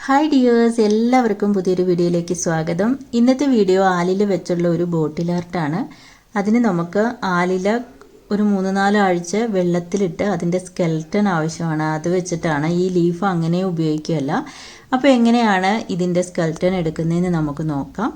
Hi dears, എല്ലാവർക്കും പുതിയൊരു വീഡിയോയിലേക്ക് സ്വാഗതം. ഇന്നത്തെ വീഡിയോ ആലില വെച്ചുള്ള ഒരു ബോട്ടിൽ ആർട്ടാണ്. അതിന് നമുക്ക് ആലില ഒരു 3-4 ആഴ്ച വെള്ളത്തിലിട്ട് അതിൻ്റെ സ്കെൽട്ടൺ ആവശ്യമാണ്. അത് വെച്ചിട്ടാണ്, ഈ ലീഫ് അങ്ങനെ ഉപയോഗിക്കുകയല്ല. അപ്പോൾ എങ്ങനെയാണ് ഇതിൻ്റെ സ്കെൽട്ടൺ എടുക്കുന്നതെന്ന് നമുക്ക് നോക്കാം.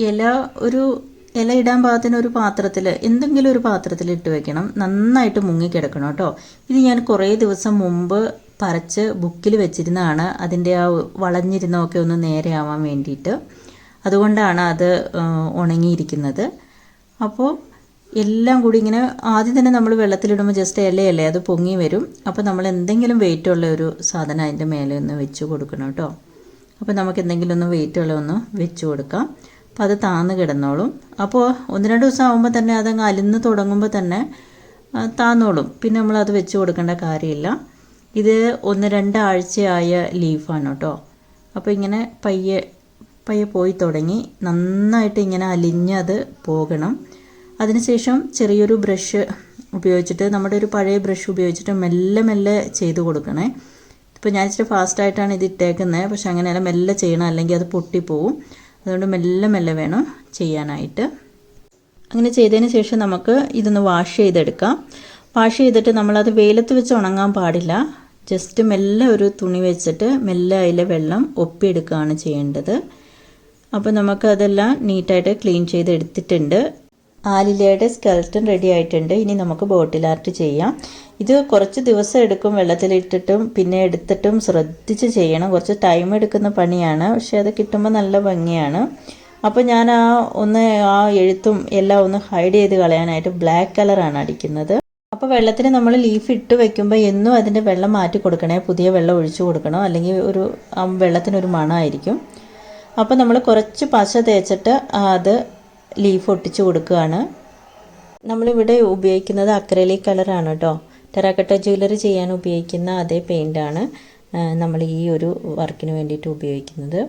ഇല ഇടാൻ പാകത്തിന് ഒരു പാത്രത്തിൽ, എന്തെങ്കിലും ഒരു പാത്രത്തിൽ ഇട്ട് വെക്കണം. നന്നായിട്ട് മുങ്ങിക്കിടക്കണം കേട്ടോ. ഇത് ഞാൻ കുറേ ദിവസം മുമ്പ് പറിച്ച് ബുക്കിൽ വെച്ചിരുന്നതാണ്. അതിൻ്റെ ആ വളഞ്ഞിരുന്നൊക്കെ ഒന്ന് നേരെയാവാൻ വേണ്ടിയിട്ട്. അതുകൊണ്ടാണ് അത് ഉണങ്ങിയിരിക്കുന്നത്. അപ്പോൾ എല്ലാം കൂടി ഇങ്ങനെ ആദ്യം തന്നെ നമ്മൾ വെള്ളത്തിലിടുമ്പോൾ ജസ്റ്റ് ഇലയല്ലേ, അത് പൊങ്ങി വരും. അപ്പോൾ നമ്മൾ എന്തെങ്കിലും വെയിറ്റുള്ള ഒരു സാധനം അതിൻ്റെ മേലെ ഒന്ന് വെച്ച് കൊടുക്കണം കേട്ടോ. അപ്പോൾ നമുക്ക് എന്തെങ്കിലും ഒന്ന് വെയിറ്റുള്ള ഒന്ന് വെച്ച് കൊടുക്കാം. അപ്പോൾ അത് താന്ന് കിടന്നോളും. അപ്പോൾ 1-2 ദിവസം ആകുമ്പോൾ തന്നെ അതങ്ങ് അലിന്ന് തുടങ്ങുമ്പോൾ തന്നെ താന്നോളും. പിന്നെ നമ്മളത് വെച്ച് കൊടുക്കേണ്ട കാര്യമില്ല. ഇത് 1-2 ആഴ്ചയായ ലീഫാണ് കേട്ടോ. അപ്പോൾ ഇങ്ങനെ പയ്യെ പോയി തുടങ്ങി. നന്നായിട്ട് ഇങ്ങനെ അലിഞ്ഞത് പോകണം. അതിനുശേഷം ചെറിയൊരു ബ്രഷ് ഉപയോഗിച്ചിട്ട്, നമ്മുടെ ഒരു പഴയ ബ്രഷ് ഉപയോഗിച്ചിട്ട് മെല്ലെ ചെയ്ത് കൊടുക്കണേ. ഇപ്പോൾ ഞാൻ ഇച്ചിരി ഫാസ്റ്റായിട്ടാണ് ഇത് ഇട്ടേക്കുന്നത്. പക്ഷെ അങ്ങനെയല്ല, മെല്ലെ ചെയ്യണം, അല്ലെങ്കിൽ അത് പൊട്ടിപ്പോവും. അതുകൊണ്ട് മെല്ലെ വേണം ചെയ്യാനായിട്ട്. അങ്ങനെ ചെയ്തതിന് ശേഷം നമുക്ക് ഇതൊന്ന് വാഷ് ചെയ്തെടുക്കാം. വാഷ് ചെയ്തിട്ട് നമ്മളത് വെയിലത്ത് വെച്ച് ഉണങ്ങാൻ പാടില്ല. ജസ്റ്റ് മെല്ലെ ഒരു തുണി വെച്ചിട്ട് മെല്ലെ അതിലെ വെള്ളം ഒപ്പിയെടുക്കുകയാണ് ചെയ്യേണ്ടത്. അപ്പോൾ നമുക്കതെല്ലാം നീറ്റായിട്ട് ക്ലീൻ ചെയ്തെടുത്തിട്ടുണ്ട്. ആലിലയുടെ സ്കെൽട്ടൺ റെഡി ആയിട്ടുണ്ട്. ഇനി നമുക്ക് ബോട്ടിൽ ആർട്ട് ചെയ്യാം. ഇത് കുറച്ച് ദിവസം എടുക്കും, വെള്ളത്തിലിട്ടിട്ടും പിന്നെ എടുത്തിട്ടും ശ്രദ്ധിച്ച് ചെയ്യണം. കുറച്ച് ടൈം എടുക്കുന്ന പണിയാണ്, പക്ഷെ അത് കിട്ടുമ്പോൾ നല്ല ഭംഗിയാണ്. അപ്പോൾ ഞാൻ ആ എഴുത്തും എല്ലാം ഒന്ന് ഹൈഡ് ചെയ്ത് കളയാനായിട്ട് ബ്ലാക്ക് കളറാണ് അടിക്കുന്നത്. അപ്പോൾ വെള്ളത്തിന് നമ്മൾ ലീഫ് ഇട്ട് വെക്കുമ്പോൾ എന്നും അതിൻ്റെ വെള്ളം മാറ്റി കൊടുക്കണേ. പുതിയ വെള്ളം ഒഴിച്ചു കൊടുക്കണം, അല്ലെങ്കിൽ വെള്ളത്തിനൊരു മണമായിരിക്കും. അപ്പോൾ നമ്മൾ കുറച്ച് പശ തേച്ചിട്ട് അത് ലീഫ് ഒട്ടിച്ച് കൊടുക്കുകയാണ്. നമ്മളിവിടെ ഉപയോഗിക്കുന്നത് അക്രലിക് കളറാണ് കേട്ടോ. ടെറാക്കോട്ട ജ്വല്ലറി ചെയ്യാൻ ഉപയോഗിക്കുന്ന അതേ പെയിൻ്റാണ് നമ്മൾ ഈ ഒരു വർക്കിന് വേണ്ടിയിട്ട് ഉപയോഗിക്കുന്നത്.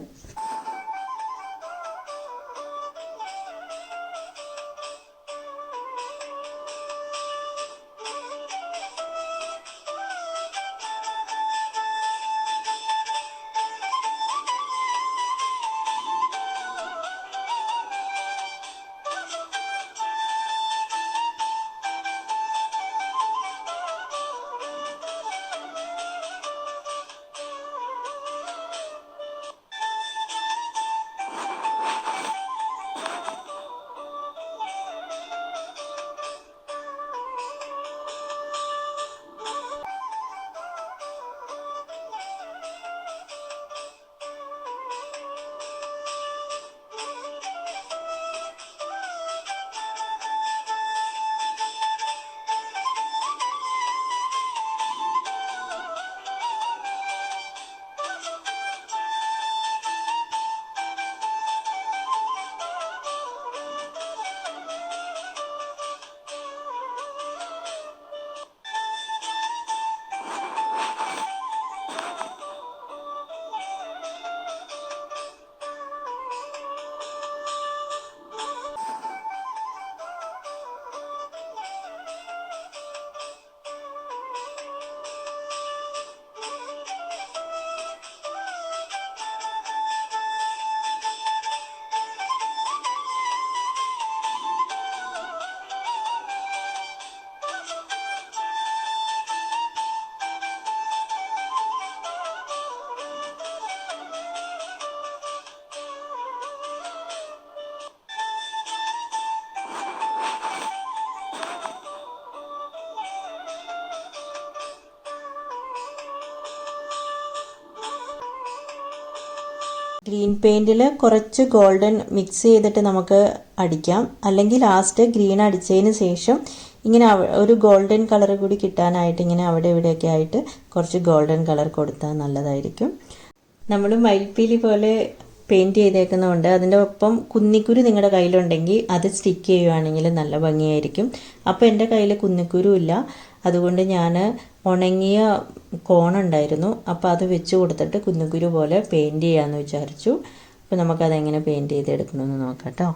ഗ്രീൻ പെയിൻറ്റിൽ കുറച്ച് ഗോൾഡൻ മിക്സ് ചെയ്തിട്ട് നമുക്ക് അടിക്കാം. അല്ലെങ്കിൽ ലാസ്റ്റ് ഗ്രീൻ അടിച്ചതിന് ശേഷം ഇങ്ങനെ ഒരു ഗോൾഡൻ കളർ കൂടി കിട്ടാനായിട്ട് ഇങ്ങനെ അവിടെ ഇവിടെയൊക്കെ ആയിട്ട് കുറച്ച് ഗോൾഡൻ കളർ കൊടുത്താൽ നല്ലതായിരിക്കും. നമ്മൾ മയിൽപ്പീലി പോലെ പെയിൻറ്റ് ചെയ്തേക്കുന്നതുകൊണ്ട് അതിൻ്റെ ഒപ്പം കുന്നിക്കുരു നിങ്ങളുടെ കയ്യിലുണ്ടെങ്കിൽ അത് സ്റ്റിക്ക് ചെയ്യുവാണെങ്കിൽ നല്ല ഭംഗിയായിരിക്കും. അപ്പോൾ എൻ്റെ കയ്യിൽ കുന്നിക്കുരു ഇല്ല, അതുകൊണ്ട് ഞാൻ ഉണങ്ങിയ കോണുണ്ടായിരുന്നു. അപ്പോൾ അത് വെച്ച് കൊടുത്തിട്ട് കുന്നിക്കുരു പോലെ പെയിൻറ്റ് ചെയ്യാമെന്ന് വിചാരിച്ചു. അപ്പോൾ നമുക്കതെങ്ങനെ പെയിൻറ്റ് ചെയ്തെടുക്കണമെന്ന് നോക്കാം കേട്ടോ.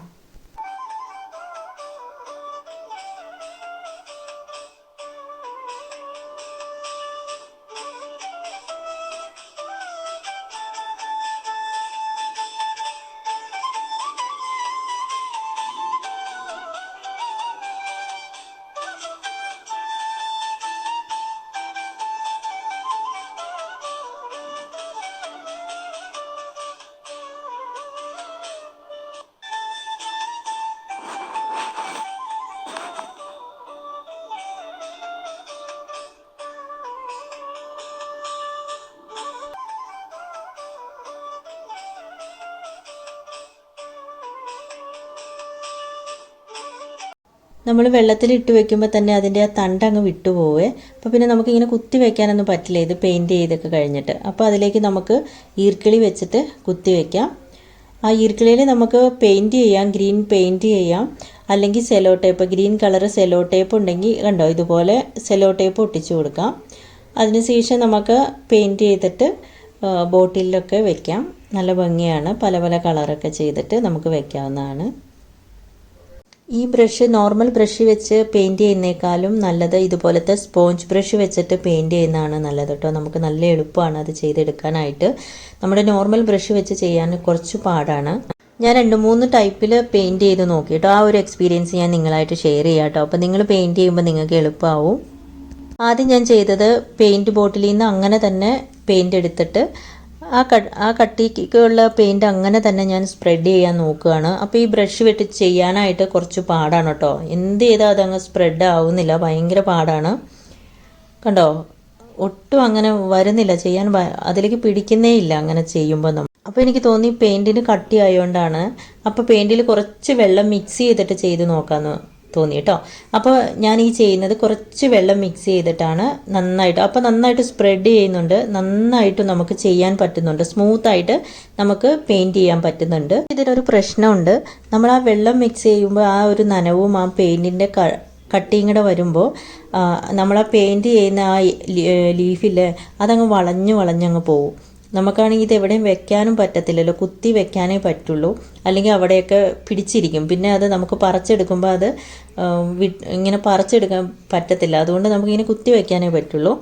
നമ്മൾ വെള്ളത്തിലിട്ട് വെക്കുമ്പോൾ തന്നെ അതിൻ്റെ ആ തണ്ട് അങ്ങ് വിട്ടുപോവേ. അപ്പോൾ പിന്നെ നമുക്കിങ്ങനെ കുത്തി വെക്കാനൊന്നും പറ്റില്ല ഇത് പെയിൻറ്റ് ചെയ്തൊക്കെ കഴിഞ്ഞിട്ട്. അപ്പോൾ അതിലേക്ക് നമുക്ക് ഈർക്കിളി വെച്ചിട്ട് കുത്തി വയ്ക്കാം. ആ ഈർക്കിളിയിൽ നമുക്ക് പെയിൻറ്റ് ചെയ്യാം, ഗ്രീൻ പെയിൻറ്റ് ചെയ്യാം, അല്ലെങ്കിൽ sello tape, green colour sello tape ഉണ്ടെങ്കിൽ കണ്ടോ ഇതുപോലെ സെലോ ടേപ്പ് ഒട്ടിച്ചു കൊടുക്കാം. അതിനുശേഷം നമുക്ക് പെയിൻറ്റ് ചെയ്തിട്ട് ബോട്ടിലൊക്കെ വെക്കാം. നല്ല ഭംഗിയാണ്. പല പല കളറൊക്കെ ചെയ്തിട്ട് നമുക്ക് വെക്കാവുന്നതാണ്. ഈ ബ്രഷ് നോർമൽ ബ്രഷ് വെച്ച് പെയിൻറ്റ് ചെയ്യുന്നേക്കാളും നല്ലത് ഇതുപോലത്തെ സ്പോഞ്ച് ബ്രഷ് വെച്ചിട്ട് പെയിൻറ്റ് ചെയ്യുന്നതാണ് നല്ലത് കേട്ടോ. നമുക്ക് നല്ല എളുപ്പമാണ് അത് ചെയ്തെടുക്കാനായിട്ട്. നമ്മുടെ നോർമൽ ബ്രഷ് വെച്ച് ചെയ്യാൻ കുറച്ച് പാടാണ്. ഞാൻ 2-3 ടൈപ്പിൽ പെയിൻറ്റ് ചെയ്ത് നോക്കി കേട്ടോ. ആ ഒരു എക്സ്പീരിയൻസ് ഞാൻ നിങ്ങളായിട്ട് ഷെയർ ചെയ്യാം കേട്ടോ. അപ്പോൾ നിങ്ങൾ പെയിൻറ്റ് ചെയ്യുമ്പോൾ നിങ്ങൾക്ക് എളുപ്പമാവും. ആദ്യം ഞാൻ ചെയ്തത് പെയിൻറ്റ് ബോട്ടിലിൽ നിന്ന് അങ്ങനെ തന്നെ പെയിൻറ്റ് എടുത്തിട്ട് ആ കട്ടിക്കുള്ള പെയിൻറ്റ് അങ്ങനെ തന്നെ ഞാൻ സ്പ്രെഡ് ചെയ്യാൻ നോക്കുകയാണ്. അപ്പോൾ ഈ ബ്രഷ് വെട്ടി ചെയ്യാനായിട്ട് കുറച്ച് പാടാണ് കേട്ടോ. എന്ത് ചെയ്താൽ അതങ്ങ് സ്പ്രെഡ് ആവുന്നില്ല, ഭയങ്കര പാടാണ്. കണ്ടോ ഒട്ടും അങ്ങനെ വരുന്നില്ല, ചെയ്യാൻ അതിലേക്ക് പിടിക്കുന്നേ ഇല്ല അങ്ങനെ ചെയ്യുമ്പോൾ അപ്പോൾ എനിക്ക് തോന്നി പെയിൻറ്റിന് കട്ടി ആയതുകൊണ്ടാണ്. അപ്പോൾ പെയിൻറ്റിൽ കുറച്ച് വെള്ളം മിക്സ് ചെയ്തിട്ട് ചെയ്ത് നോക്കാമെന്ന് തോന്നി കേട്ടോ. അപ്പോൾ ഞാൻ ഈ ചെയ്യുന്നത് കുറച്ച് വെള്ളം മിക്സ് ചെയ്തിട്ടാണ് നന്നായിട്ട് സ്പ്രെഡ് ചെയ്യുന്നുണ്ട്. നന്നായിട്ട് നമുക്ക് ചെയ്യാൻ പറ്റുന്നുണ്ട്, സ്മൂത്തായിട്ട് നമുക്ക് പെയിൻറ്റ് ചെയ്യാൻ പറ്റുന്നുണ്ട്. ഇതിനൊരു പ്രശ്നമുണ്ട്. നമ്മൾ ആ വെള്ളം മിക്സ് ചെയ്യുമ്പോൾ ആ ഒരു നനവും ആ പെയിൻറ്റിൻ്റെ കട്ടിയും കൂടെ വരുമ്പോൾ നമ്മൾ ആ പെയിൻറ്റ് ചെയ്യുന്ന ആ ലീഫില്ലേ അതങ്ങ് വളഞ്ഞങ്ങ് പോകും. നമുക്കാണെങ്കിൽ ഇത് എവിടെയും വെക്കാനും പറ്റത്തില്ലല്ലോ, കുത്തി വെക്കാനേ പറ്റുള്ളൂ, അല്ലെങ്കിൽ അവിടെയൊക്കെ പിടിച്ചിരിക്കും. പിന്നെ അത് നമുക്ക് പറിച്ചെടുക്കുമ്പോൾ അത് ഇങ്ങനെ പറിച്ചെടുക്കാൻ പറ്റത്തില്ല. അതുകൊണ്ട് നമുക്കിങ്ങനെ കുത്തി വെക്കാനേ പറ്റുള്ളൂ.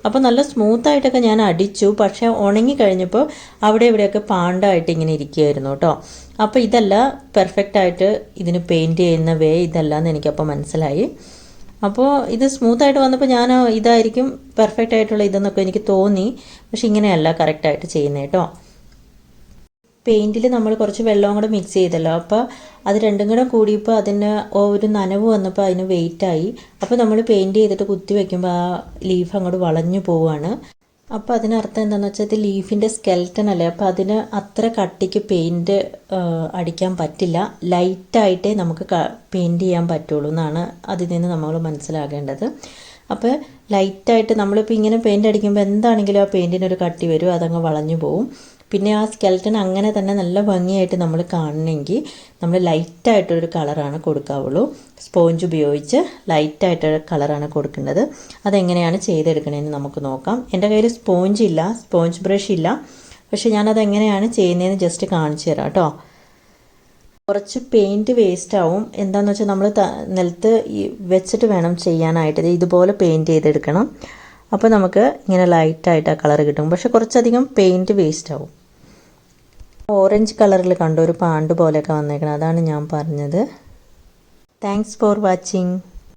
അപ്പോൾ നല്ല സ്മൂത്തായിട്ടൊക്കെ ഞാൻ അടിച്ചു. പക്ഷേ ഉണങ്ങി കഴിഞ്ഞപ്പോൾ അവിടെ ഇവിടെയൊക്കെ പാണ്ടായിട്ട് ഇങ്ങനെ ഇരിക്കുമായിരുന്നു കേട്ടോ. അപ്പോൾ ഇതല്ല പെർഫെക്റ്റായിട്ട് ഇതിന് പെയിൻറ്റ് ചെയ്യുന്ന വേ ഇതല്ല എന്ന് എനിക്കപ്പോൾ മനസ്സിലായി. അപ്പോൾ ഇത് സ്മൂത്തായിട്ട് വന്നപ്പോൾ ഞാൻ ഇതായിരിക്കും പെർഫെക്റ്റ് ആയിട്ടുള്ള ഇതെന്നൊക്കെ എനിക്ക് തോന്നി. പക്ഷെ ഇങ്ങനെയല്ല കറക്റ്റായിട്ട് ചെയ്യുന്നത് കേട്ടോ. പെയിൻറ്റിൽ നമ്മൾ കുറച്ച് വെള്ളവും കൂടെ മിക്സ് ചെയ്തല്ലോ, അപ്പോൾ അത് രണ്ടും കൂടെ കൂടിയപ്പോൾ അതിന് ഒരു നനവ് വന്നപ്പോൾ അതിന് വെയിറ്റായി. അപ്പോൾ നമ്മൾ പെയിൻറ്റ് ചെയ്തിട്ട് കുത്തി വയ്ക്കുമ്പോൾ ആ ലീഫ് അങ്ങോട്ട് വളഞ്ഞു പോവുകയാണ്. അപ്പോൾ അതിനർത്ഥം എന്താണെന്ന് വെച്ചാൽ ഇത് ലീഫിൻ്റെ സ്കെൽറ്റൻ അല്ലേ, അപ്പോൾ അതിന് അത്ര കട്ടിക്ക് പെയിൻറ്റ് അടിക്കാൻ പറ്റില്ല. ലൈറ്റായിട്ടേ നമുക്ക് പെയിൻറ്റ് ചെയ്യാൻ പറ്റുള്ളൂ എന്നാണ് അതിൽ നിന്ന് നമ്മൾ മനസ്സിലാക്കേണ്ടത്. അപ്പോൾ ലൈറ്റായിട്ട് നമ്മളിപ്പോൾ ഇങ്ങനെ പെയിൻറ്റ് അടിക്കുമ്പോൾ എന്താണെങ്കിലും ആ പെയിൻറ്റിനൊരു കട്ടി വരും, അതങ്ങ് വളഞ്ഞു പോവും. പിന്നെ ആ സ്കെൽറ്റൻ അങ്ങനെ തന്നെ നല്ല ഭംഗിയായിട്ട് നമ്മൾ കാണണമെങ്കിൽ നമ്മൾ ലൈറ്റായിട്ടൊരു കളറാണ് കൊടുക്കാവുള്ളൂ. സ്പോഞ്ച് ഉപയോഗിച്ച് ലൈറ്റായിട്ടൊരു കളറാണ് കൊടുക്കേണ്ടത്. അതെങ്ങനെയാണ് ചെയ്തെടുക്കണമെന്ന് നമുക്ക് നോക്കാം. എൻ്റെ കയ്യിൽ സ്പോഞ്ച് ബ്രഷ് ഇല്ല. പക്ഷേ ഞാനതെങ്ങനെയാണ് ചെയ്യുന്നതെന്ന് ജസ്റ്റ് കാണിച്ചു തരാം കേട്ടോ. കുറച്ച് പെയിൻറ്റ് വേസ്റ്റ് ആവും. എന്താണെന്ന് വെച്ചാൽ നമ്മൾ നിലത്ത് വെച്ചിട്ട് വേണം ചെയ്യാനായിട്ട്. ഇതുപോലെ പെയിൻറ്റ് ചെയ്തെടുക്കണം. അപ്പോൾ നമുക്ക് ഇങ്ങനെ ലൈറ്റായിട്ട് ആ കളർ കിട്ടും. പക്ഷെ കുറച്ചധികം പെയിൻറ്റ് വേസ്റ്റ് ആവും. ഓറഞ്ച് കളറിൽ കണ്ടോ ഒരു പാണ്ട് പോലെയൊക്കെ വന്നേക്കണം, അതാണ് ഞാൻ പറഞ്ഞത്. Thanks for watching.